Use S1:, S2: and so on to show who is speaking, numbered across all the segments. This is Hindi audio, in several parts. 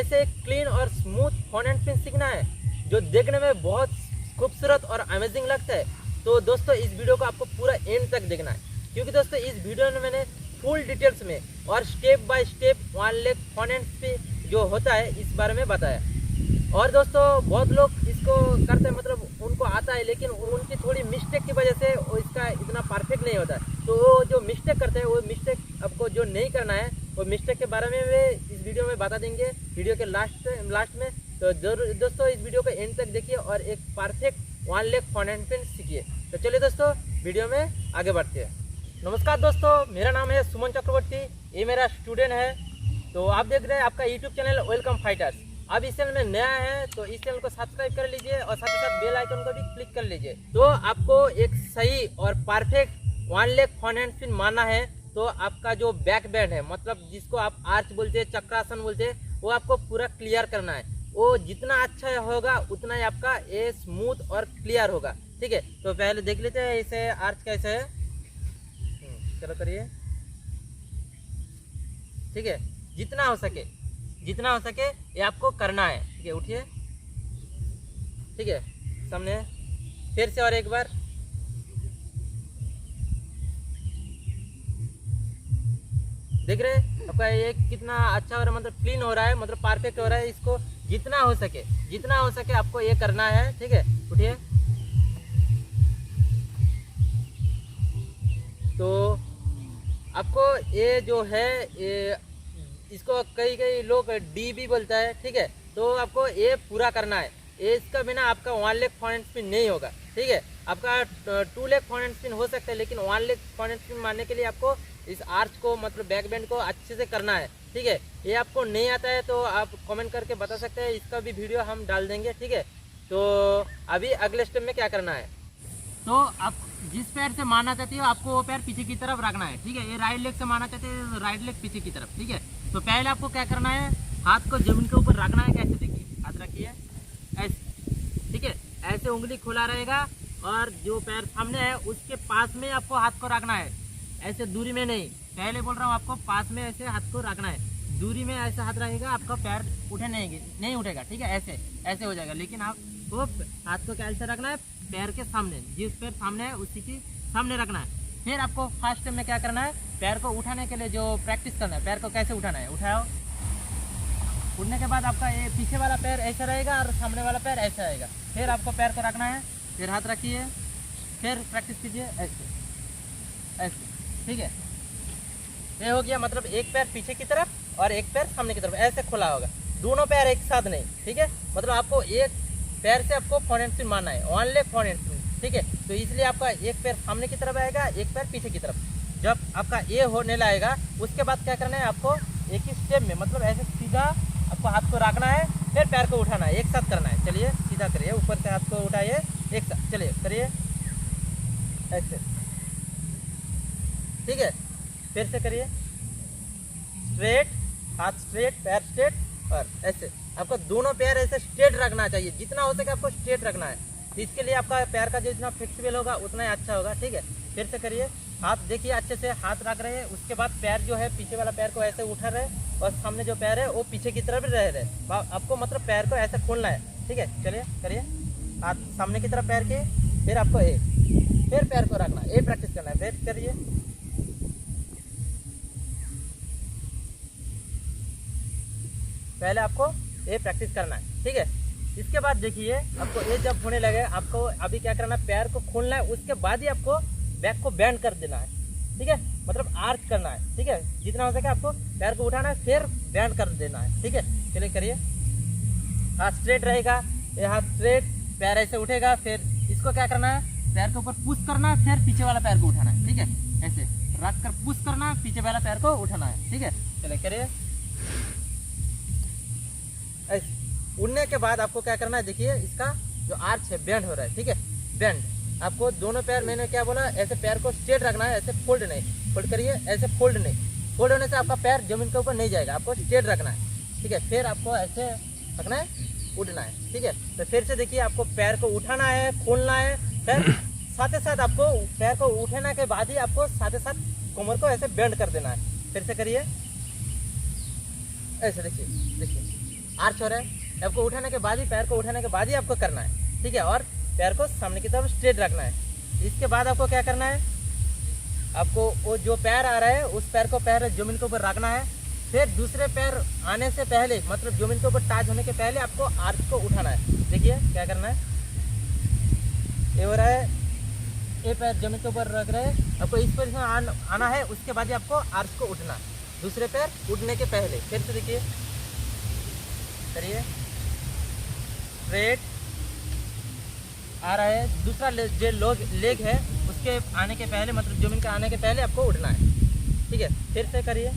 S1: ऐसे एक क्लीन और स्मूथ फोन हैंड पिन सीखना है जो देखने में बहुत खूबसूरत और अमेजिंग लगता है, तो दोस्तों इस वीडियो को आपको पूरा एंड तक देखना है, क्योंकि दोस्तों इस वीडियो में मैंने फुल डिटेल्स में और step by step one leg phone hand pin जो होता है इस बारे में बताया। और दोस्तों बहुत लोग इसको करते हैं, मतलब उनको आता है, लेकिन उनकी थोड़ी मिस्टेक की वजह से वो इसका इतना परफेक्ट नहीं होता है। तो वो जो मिस्टेक करते हैं वो मिस्टेक आपको जो नहीं करना है वो मिस्टेक के बारे में वे इस वीडियो में बता देंगे, वीडियो के लास्ट में। तो जरूर दोस्तों इस वीडियो को एंड तक देखिए और एक perfect one leg phone hand pin सीखिए। तो चलिए दोस्तों वीडियो में आगे बढ़ते हैं। नमस्कार दोस्तों, मेरा नाम है सुमन चक्रवर्ती, ये मेरा स्टूडेंट है। तो आप देख रहे हैं आपका यूट्यूब चैनल वेलकम फाइटर्स। आप इस चैनल में नया है तो इस चैनल को सब्सक्राइब कर लीजिए और साथ ही साथ बेल आइकन को भी क्लिक कर लीजिए। तो आपको एक सही और perfect one leg phone hand pin मारना है तो आपका जो बैक बैंड है, मतलब जिसको आप आर्च बोलते हैं, चक्रासन बोलते हैं, वो आपको पूरा क्लियर करना है। वो जितना अच्छा होगा उतना ही आपका ये स्मूथ और क्लियर होगा। ठीक है, तो पहले देख लेते हैं इसे आर्च कैसे है। चलो करिए। ठीक है, जितना हो सके ये आपको करना है। ठीक है, उठिए। ठीक है, सामने फिर से और एक बार। देख रहे हैं आपका ये कितना अच्छा हो रहा है, मतलब क्लीन हो रहा है, मतलब परफेक्ट हो रहा है। इसको जितना हो सके आपको ये करना है। ठीक है, उठिए। तो आपको ये जो है ये इसको कई लोग डी भी बोलता है। ठीक है, तो आपको ये पूरा करना है। ये इसका बिना आपका one leg phone hand pin नहीं होगा। ठीक है, आपका two leg phone hand pin हो सकता है, लेकिन one leg phone hand pin मारने के लिए आपको इस आर्च को, मतलब बैक बैंड को अच्छे से करना है। ठीक है, ये आपको नहीं आता है तो आप कमेंट करके बता सकते हैं, इसका भी वीडियो हम डाल देंगे। ठीक है, तो अभी अगले स्टेप में क्या करना है, तो आप जिस पैर से मारना चाहते हो आपको वो पैर पीछे की तरफ रखना है। ठीक है, ये राइट लेग से मारना चाहते हैं तो राइट लेग पीछे की तरफ। ठीक है, तो पहले आपको क्या करना है, हाथ को जमीन के ऊपर रखना है। कैसे, देखिए, हाथ रखिए ऐसे। ठीक है, ऐसे उंगली खुला रहेगा और जो पैर सामने है उसके पास में आपको हाथ को रखना है, ऐसे दूरी में नहीं। पहले बोल रहा हूँ आपको पास में ऐसे हाथ को रखना है, दूरी में ऐसे हाथ रहेगा आपका पैर उठे नहीं उठेगा। ठीक है, ऐसे हो जाएगा, लेकिन आपको हाथ को कैसे रखना है, पैर के सामने, जिस पैर सामने है उसी के सामने रखना है। फिर आपको फर्स्ट स्टेप में क्या करना है, पैर को उठाने के लिए जो प्रैक्टिस करना है, पैर को कैसे उठाना है, उठाओ। उठने के बाद आपका ये पीछे वाला पैर ऐसा रहेगा और सामने वाला पैर ऐसा आएगा। फिर आपको पैर को रखना है, फिर हाथ रखिए, फिर प्रैक्टिस कीजिए ऐसे। ठीक है, ये हो गया, मतलब एक पैर पीछे की तरफ और एक पैर सामने की तरफ ऐसे खुला होगा, दोनों पैर एक साथ नहीं। ठीक है, मतलब आपको एक पैर से आपको फोन हैंड पिन मारना है, one leg phone hand pin. ठीक है, तो इसलिए आपका एक पैर सामने की तरफ आएगा, एक पैर पीछे की तरफ। जब आपका ये होने लगेगा उसके बाद क्या करना है, आपको एक ही स्टेप में, मतलब ऐसे सीधा आपको हाथ को रखना है, फिर पैर को उठाना है, एक साथ करना है। चलिए सीधा करिए, ऊपर से हाथ को उठाइए, एक साथ चलिए करिए ऐसे। ठीक है, फिर से करिए, स्ट्रेट, हाथ स्ट्रेट, पैर स्ट्रेट और ऐसे। आपको दोनों पैर ऐसे स्ट्रेट रखना चाहिए, जितना हो सके आपको स्ट्रेट रखना है। इसके लिए आपका पैर का जितना फ्लेक्सिबल होगा उतना ही अच्छा होगा। ठीक है, फिर से करिए, हाथ देखिए अच्छे से हाथ रख रहे हैं, उसके बाद पैर जो है पीछे वाला पैर को ऐसे उठा रहे और सामने जो पैर है वो पीछे की तरफ रह रहे। आपको मतलब पैर को ऐसे खोलना है। ठीक है, चलिए करिए, हाथ सामने की तरफ पैर के, फिर आपको फिर पैर को रखना है, ये प्रैक्टिस करना है। फिर करिए, पहले आपको ये प्रैक्टिस करना है। ठीक है, इसके बाद देखिए आपको ये जब होने लगे, आपको अभी क्या करना है, पैर को खोलना है, उसके बाद ही आपको बैक को बैंड कर देना है। ठीक है, मतलब आर्च करना है। ठीक है, जितना हो सके आपको पैर को उठाना है, फिर बैंड कर देना है। ठीक है, चलिए करिए, हाथ स्ट्रेट रहेगा, ये हाथ स्ट्रेट, पैर ऐसे उठेगा, फिर इसको क्या करना है, पैर के ऊपर पुश करना है, फिर पीछे वाला पैर को उठाना है। ठीक है, ऐसे रख कर पुश करना है, पीछे वाला पैर को उठाना है। ठीक है, चलिए करिए ऐसे। उड़ने के बाद आपको क्या करना है, देखिए इसका जो आर्च है बैंड हो रहा है। ठीक है, बैंड आपको दोनों पैर, मैंने क्या बोला, ऐसे पैर को स्ट्रेट रखना है, ऐसे फोल्ड नहीं, फोल्ड करिए, ऐसे फोल्ड नहीं, फोल्ड होने से आपका पैर जमीन के ऊपर नहीं जाएगा, आपको स्ट्रेट रखना है। ठीक है, फिर आपको ऐसे रखना है, उठना है। ठीक है, तो फिर से देखिए आपको पैर को उठाना है, खोलना है, फिर साथ ही साथ आपको पैर को उठाने के बाद ही आपको साथ ही साथ कमर को ऐसे बेंड कर देना है। फिर से करिए ऐसे, देखिए आर्च हो रहा है, आपको उठाने के बाद ही, पैर को उठाने के बाद ही आपको करना है, ठीक है। और पैर को सामने की तरफ स्ट्रेट रखना है। इसके बाद आपको क्या करना है, आपको वो जो पैर आ रहा है उस पैर को पैर जमीन के ऊपर रखना है। फिर दूसरे पैर आने से पहले, मतलब जमीन के ऊपर टच होने के पहले आपको आर्च को उठाना है। देखिए क्या करना है, ये हो रहा है, ये पैर जमीन के ऊपर रख रहे हैं, आपको इस पोजीशन आना है। उसके बाद ही आपको आर्च को उठना है, दूसरे पैर उठने के पहले। फिर से देखिए, करिए, स्ट्रेट आ रहा है, दूसरा जो लेग है उसके आने के पहले, मतलब जमीन के आने के पहले आपको उठना है, ठीक है। फिर से करिए,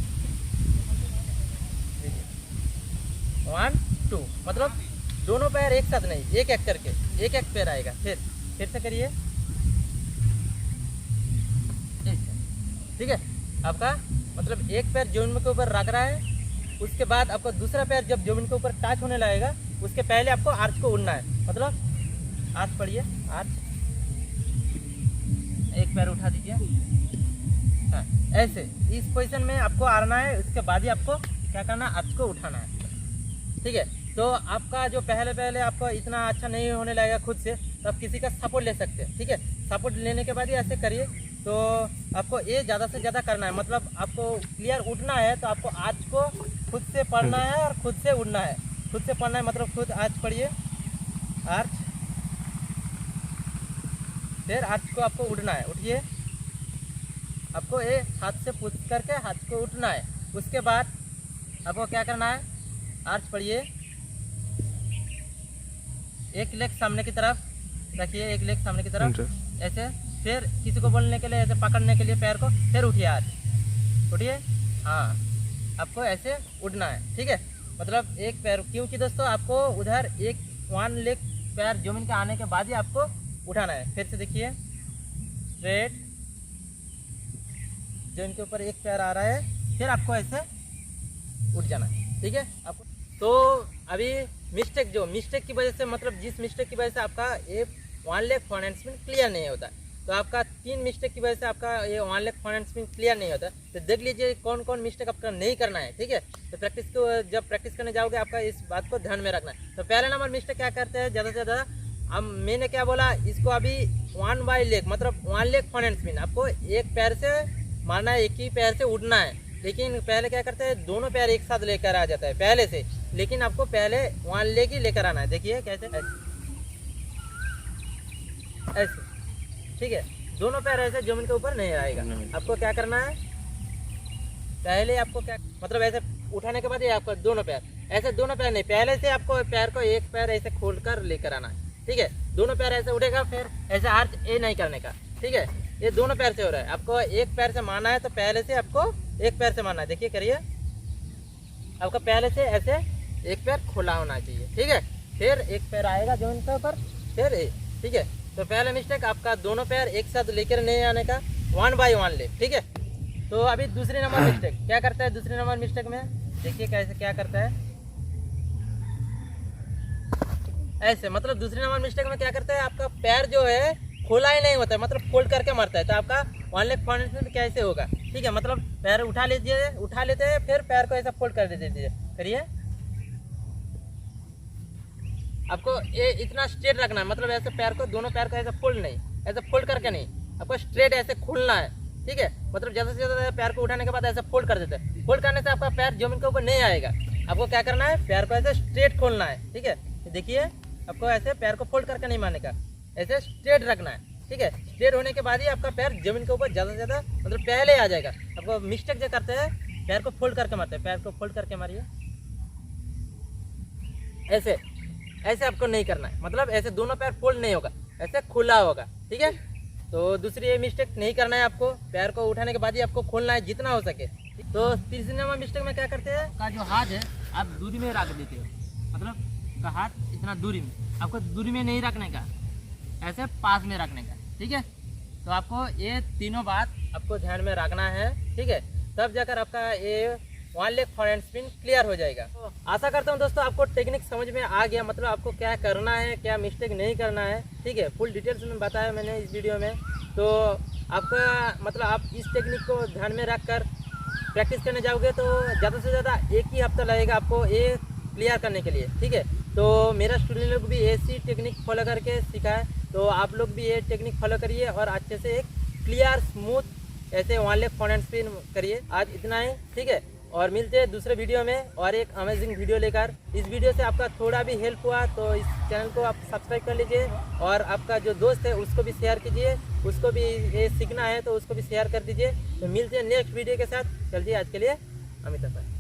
S1: 1 2, मतलब दोनों पैर एक साथ नहीं, एक एक करके, एक एक पैर आएगा। फिर से करिए, ठीक है। आपका मतलब एक पैर जमीन के ऊपर रख रहा है, उसके बाद आपको दूसरा पैर जब जमीन के ऊपर टच होने लगेगा उसके पहले आपको आर्च को उड़ना है। मतलब आर्च पढ़िए, आर्च, एक पैर उठा दीजिए, हाँ, ऐसे इस पोजीशन में आपको आना है। उसके बाद ही आपको क्या करना है, आर्च को उठाना है, ठीक है। तो आपका जो पहले आपको इतना अच्छा नहीं होने लगेगा खुद से, तो आप किसी का सपोर्ट ले सकते हैं, ठीक है। सपोर्ट लेने के बाद ही ऐसे करिए। तो आपको ये ज़्यादा से ज़्यादा करना है, मतलब आपको क्लियर उठना है तो आपको आर्च को खुद से पढ़ना है और खुद से उड़ना है। खुद से पढ़ना है मतलब खुद आर्च पढ़िए, आर्च, फिर आर्च को आपको उड़ना है। उठिए, आपको ये हाथ से पुश करके हाथ को उठना है। उसके बाद आपको क्या करना है, आर्च पढ़िए, एक लेग सामने की तरफ रखिए, एक लेग सामने की तरफ ऐसे। फिर किसी को बोलने के लिए ऐसे पकड़ने के लिए पैर को, फिर उठिए, आर्च उठिए, हाँ, आपको ऐसे उड़ना है, ठीक है। मतलब एक पैर, क्योंकि दोस्तों आपको उधर एक 1 लेग पैर जमीन के आने के बाद ही आपको उठाना है। फिर से देखिए, स्ट्रेट, जमीन के ऊपर एक पैर आ रहा है, फिर आपको ऐसे उठ जाना है, ठीक है। आपको तो अभी मिस्टेक की वजह से, मतलब जिस मिस्टेक की वजह से आपका ये 1 लेग फॉरहैंड स्पिन क्लियर नहीं होता, तो आपका 3 मिस्टेक की वजह से आपका ये 1 लेग फॉरहैंड स्पिन क्लियर नहीं होता। तो देख लीजिए कौन कौन मिस्टेक आपका नहीं करना है, ठीक है। तो जब प्रैक्टिस करने जाओगे आपका इस बात को ध्यान में रखना है। तो पहले नंबर मिस्टेक क्या करते हैं ज़्यादा से ज़्यादा, अब मैंने क्या बोला, इसको अभी 1 बाई लेग, मतलब 1 लेग फॉरहैंड स्पिन, आपको एक पैर से मारना है, एक ही पैर से उड़ना है। लेकिन पहले क्या करते हैं, दोनों पैर एक साथ लेकर आ जाता है पहले से, लेकिन आपको पहले 1 लेग ही लेकर आना है। देखिए कैसे, ऐसे, ठीक है। दोनों पैर ऐसे जमीन के ऊपर नहीं आएगा। आपको क्या करना है, पहले आपको क्या, मतलब ऐसे उठाने के बाद ये आपको दोनों पैर, ऐसे दोनों पैर नहीं, पहले से आपको पैर को एक पैर ऐसे खोलकर लेकर आना है, ठीक है। दोनों पैर ऐसे उठेगा, फिर ऐसे आर्च ये नहीं करने का, ठीक है। ये दोनों पैर से हो रहा है, आपको एक पैर से मारना है, तो पहले से आपको एक पैर से मारना है। देखिए करिए, आपका पहले से ऐसे एक पैर खुला होना चाहिए, ठीक है। फिर एक पैर आएगा जमीन के ऊपर, फिर ठीक है। तो पहला मिस्टेक आपका दोनों पैर एक साथ लेकर नहीं आने का, 1 बाई 1 ले, ठीक है। तो अभी दूसरी नंबर मिस्टेक क्या करता है, दूसरी नंबर मिस्टेक में देखिए कैसे क्या करता है, ऐसे, मतलब दूसरी नंबर मिस्टेक में क्या करता है, आपका पैर जो है खोला ही नहीं होता है, मतलब फोल्ड करके मारता है। तो आपका 1 लेग फॉरहैंड स्पिन कैसे होगा, ठीक है। मतलब पैर उठा लेते हैं, फिर पैर को ऐसा फोल्ड कर दीजिए, करिए। आपको ये इतना स्ट्रेट रखना है, मतलब ऐसे पैर को, दोनों पैर को ऐसे फोल्ड नहीं, ऐसे फोल्ड करके नहीं, आपको स्ट्रेट ऐसे खोलना है, ठीक है। मतलब ज़्यादा से ज़्यादा पैर को उठाने के बाद ऐसे फोल्ड कर देते हैं। फोल्ड करने से आपका पैर जमीन के ऊपर नहीं आएगा। आपको क्या करना है, पैर को ऐसे स्ट्रेट खोलना है, ठीक है। देखिए, आपको ऐसे पैर को फोल्ड करके नहीं मारने का, ऐसे स्ट्रेट रखना है, ठीक है। स्ट्रेट होने के बाद ही आपका पैर जमीन के ऊपर ज़्यादा से ज़्यादा, मतलब पहले आ जाएगा। आपको मिस्टेक जो करते हैं, पैर को फोल्ड करके मारते हैं, पैर को फोल्ड करके मारिए, ऐसे ऐसे आपको नहीं करना है, मतलब ऐसे दोनों पैर फोल्ड नहीं होगा, ऐसे खुला होगा, ठीक है। तो दूसरी ये मिस्टेक नहीं करना है, आपको पैर को उठाने के बाद ही आपको खोलना है जितना हो सके। तो तीसरी नंबर मिस्टेक में क्या करते हैं, का जो हाथ है आप दूरी में रख देते हो, मतलब का हाथ इतना दूरी में, आपको दूरी में नहीं रखने का, ऐसे पास में रखने का, ठीक है। तो आपको ये तीनों बात आपको ध्यान में रखना है, ठीक है। तब जाकर आपका ये 1 लेग फॉरहैंड स्पिन क्लियर हो जाएगा। तो आशा करता हूँ दोस्तों आपको टेक्निक समझ में आ गया, मतलब आपको क्या करना है, क्या मिस्टेक नहीं करना है, ठीक है। फुल डिटेल्स में बताया मैंने इस वीडियो में। तो आपका मतलब आप इस टेक्निक को ध्यान में रख कर प्रैक्टिस करने जाओगे तो ज़्यादा से ज़्यादा एक ही हफ्ता लगेगा आपको ये क्लियर करने के लिए, ठीक है। तो मेरा स्टूडेंट लोग भी ऐसी टेक्निक फॉलो करके सीखा है, तो आप लोग भी ये टेक्निक फॉलो करिए और अच्छे से एक क्लियर स्मूथ ऐसे 1 लेग फ्रंट स्पिन करिए। आज इतना ही, ठीक है। और मिलते हैं दूसरे वीडियो में और एक अमेजिंग वीडियो लेकर। इस वीडियो से आपका थोड़ा भी हेल्प हुआ तो इस चैनल को आप सब्सक्राइब कर लीजिए और आपका जो दोस्त है उसको भी शेयर कीजिए, उसको भी ये सीखना है तो उसको भी शेयर कर दीजिए। तो मिलते हैं नेक्स्ट वीडियो के साथ। चलिए आज के लिए अमिताभ।